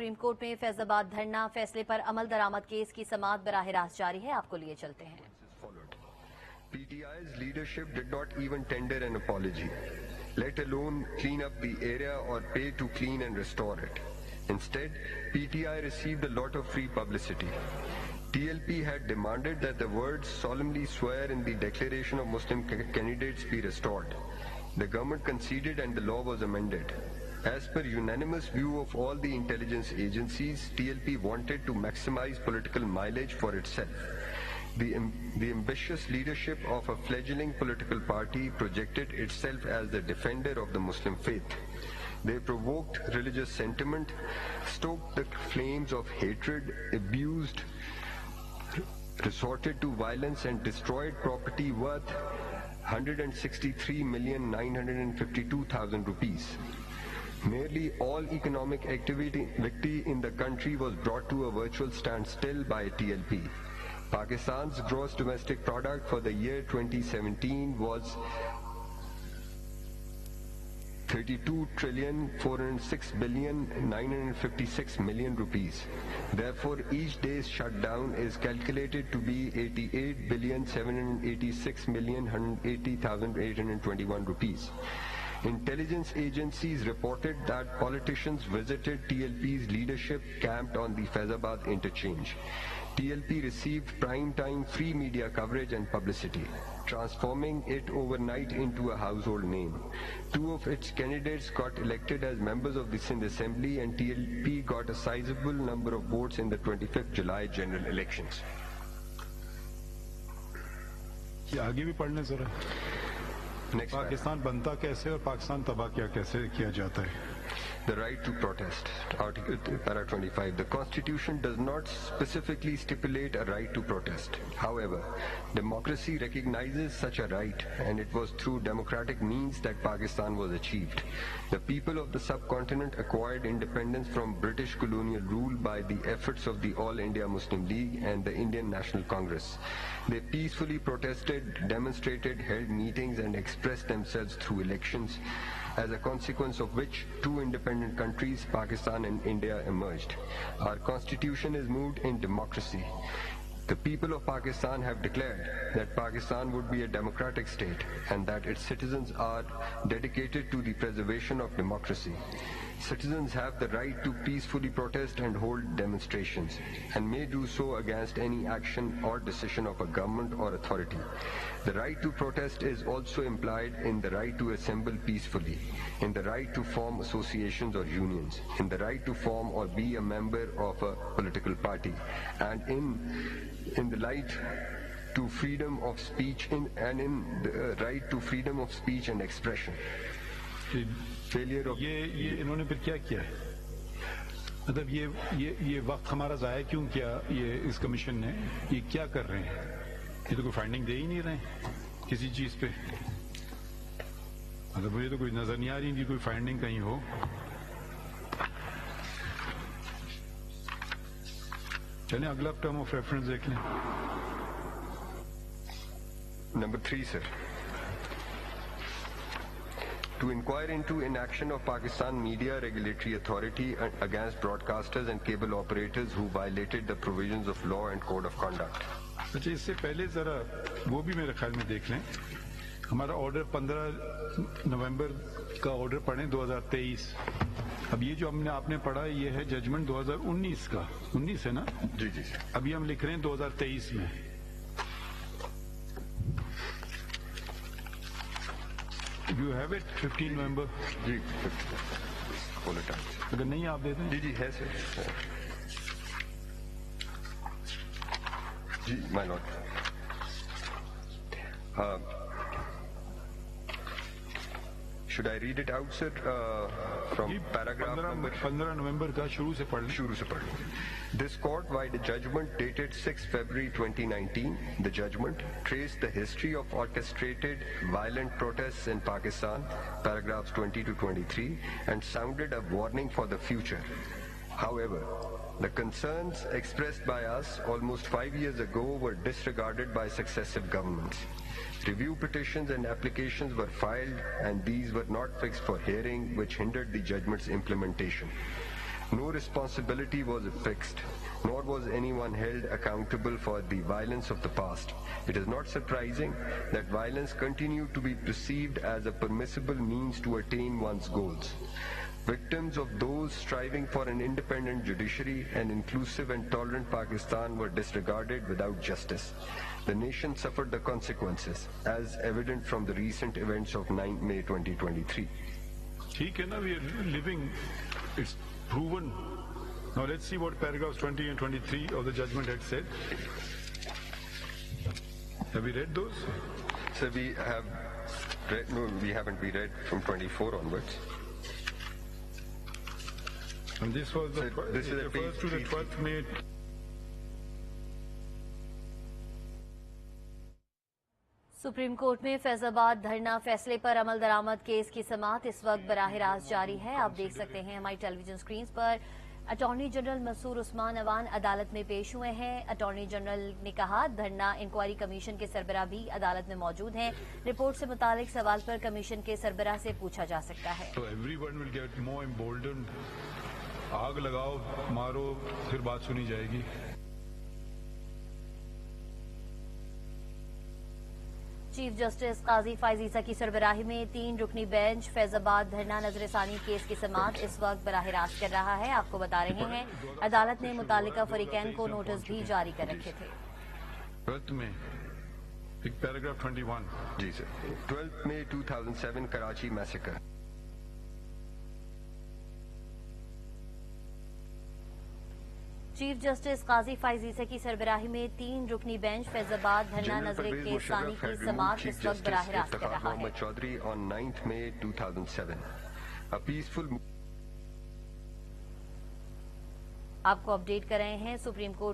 Supreme court میں فیض آباد دھرنا فیصلے پر عمل درآمد کیس کی سماعت براہ راست جاری ہے. آپ کو لیے چلتے ہیں. PTI's leadership did not even tender an apology, let alone clean up the area or pay to clean and restore it. Instead, PTI received a lot of free publicity. TLP had demanded that the words solemnly swear in the Declaration of Muslim Candidates be restored. The government conceded and the law was amended. As per unanimous view of all the intelligence agencies, TLP wanted to maximize political mileage for itself. The ambitious leadership of a fledgling political party projected itself as the defender of the Muslim faith. They provoked religious sentiment, stoked the flames of hatred, abused, resorted to violence and destroyed property worth 163,952,000 rupees. Nearly all economic activity in the country was brought to a virtual standstill by TLP. Pakistan's gross domestic product for the year 2017 was 32,406,956,000,000 rupees. Therefore, each day's shutdown is calculated to be 88,786,180,821 rupees. Intelligence agencies reported that politicians visited TLP's leadership camped on the Faizabad interchange. TLP received prime-time free media coverage and publicity, transforming it overnight into a household name. Two of its candidates got elected as members of the Sindh Assembly, and TLP got a sizable number of votes in the 25th July general elections. یہ آگے بھی پڑھنے ذرا پاکستان بنتا کیسے اور پاکستان تباہ کیسے کیا جاتا ہے. The right to protest. Article Para 25. The Constitution does not specifically stipulate a right to protest. However, democracy recognizes such a right, and it was through democratic means that Pakistan was achieved. The people of the subcontinent acquired independence from British colonial rule by the efforts of the All India Muslim League and the Indian National Congress. They peacefully protested, demonstrated, held meetings, and expressed themselves through elections, as a consequence of which two independent countries, Pakistan and India, emerged. Our constitution is moved in democracy. The people of Pakistan have declared that Pakistan would be a democratic state and that its citizens are dedicated to the preservation of democracy. Citizens have the right to peacefully protest and hold demonstrations, and may do so against any action or decision of a government or authority. The right to protest is also implied in the right to assemble peacefully, in the right to form associations or unions, in the right to form or be a member of a political party, and in the right to freedom of speech and in the right to freedom of speech and expression. یہ انہوں نے پھر کیا کیا ہے؟ مطلب یہ وقت ہمارا ضائع کیوں کیا یہ اس کمیشن نے؟ یہ کیا کر رہے ہیں؟ یہ تو کوئی فائنڈنگ دے ہی نہیں رہے کسی چیز پہ. مطلب مجھے تو کوئی نظر نہیں آ رہی کہ کوئی فائنڈنگ کہیں ہو. چلیں اگلا ٹرم آف ریفرنس دیکھ لیں. Number 3, sir. To inquire into inaction of Pakistan Media Regulatory Authority against broadcasters and cable operators who violated the provisions of law and code of conduct. اچھا اس سے پہلے ذرا وہ بھی میرے خیال میں دیکھ لیں. ہمارا آرڈر 15 نومبر کا آرڈر پڑھیں 2023. اب یہ جو آپ نے پڑھا یہ ہے ججمنٹ 2019 کا. 19 ہے نا؟ جی جی. ابھی ہم لکھ رہے ہیں 2023 میں. You have it 15 نومبر. جی اگر نہیں آپ دے دیں. جی جی ہے سر. جی مائی lord. Should I read it out, sir, from paragraph number 15 نومبر کا شروع سے پڑھ لیں. This court, by the judgment dated 6 February 2019, the judgment traced the history of orchestrated violent protests in Pakistan, paragraphs 20 to 23, and sounded a warning for the future. However, the concerns expressed by us almost 5 years ago were disregarded by successive governments. Review petitions and applications were filed, and these were not fixed for hearing, which hindered the judgment's implementation. No responsibility was fixed, nor was anyone held accountable for the violence of the past. It is not surprising that violence continued to be perceived as a permissible means to attain one's goals. Victims of those striving for an independent judiciary, an inclusive and tolerant Pakistan were disregarded without justice. The nation suffered the consequences, as evident from the recent events of 9 May 2023. ठीक है ना, we are living, it's proven. Now let's see what paragraphs 20 and 23 of the judgment had said. Have we read those? So we have read, no, we haven't. We read from 24 onwards. And this was the So this is it a refers to the 12th May. Supreme court में फैजाबाद धरना फैसले पर अमल दरामद case की समाअत इस वक्त बराह रास्त जारी है। आप देख सकते हैं हमारी टेलीविजन स्क्रीन पर अटॉर्नी जनरल मंसूर उस्मान अवान अदालत में पेश हुए हैं। अटॉर्नी जनरल ने कहा धरना इंक्वायरी कमीशन के सरबराह भी अदालत में मौजूद हैं। रिपोर्ट से मुतालिक सवाल पर कमीशन के सरबराह से पूछा जा सकता है। So everyone will get more emboldened. आग लगाओ, मारो, फिर बात सुनी जाएगी। चीफ जस्टिस काजी फायज ईसा की सरबराही में 3 रुकनी बेंच फैजाबाद धरना नजरसानी केस की समाअत इस वक्त बराह रास्त कर रहा है। आपको बता रहे हैं अदालत ने मुतालिका फरीकैन को नोटिस भी जारी कर रखे थे। 12th में एक पैराग्राफ 21 जी sir. 12 May 2007 Karachi massacre. Chief justice Qazi Faez Isa की सरबराही में 3 रुकनी बेंच फैजाबाद धरना नजर केस सानी की समाअत इस वक्त बराह रास्त कर रहा है। Chaudhary on 9th May 2007 a peaceful आपको अपडेट कर रहे हैं सुप्रीम कोर्ट